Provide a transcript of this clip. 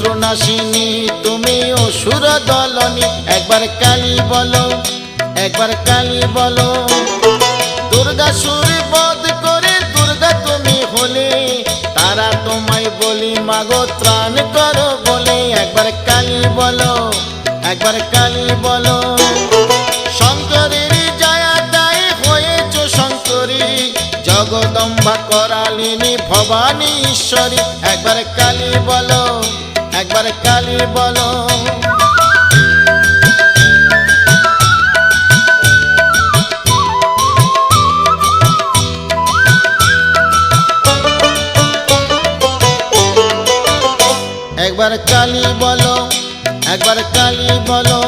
শত্রুনাশিনী তুমি অসুর দলনী। একবার কালী বলো, একবার কালী বলো। দুর্গাসুর বধ করে দুর্গা তুমি হলে, তারা তোমায় বলি মাগো ত্রাণ করো বলে। একবার কালী বলো, একবার কালী বলো। শঙ্করের জয়াদায় হয়েছ শঙ্করী, জগদম্বা করালিনী ভবানী ঈশ্বরী। একবার কালী বলো, একবার কালী বলো। একবার কালী বলো, একবার কালী বলো।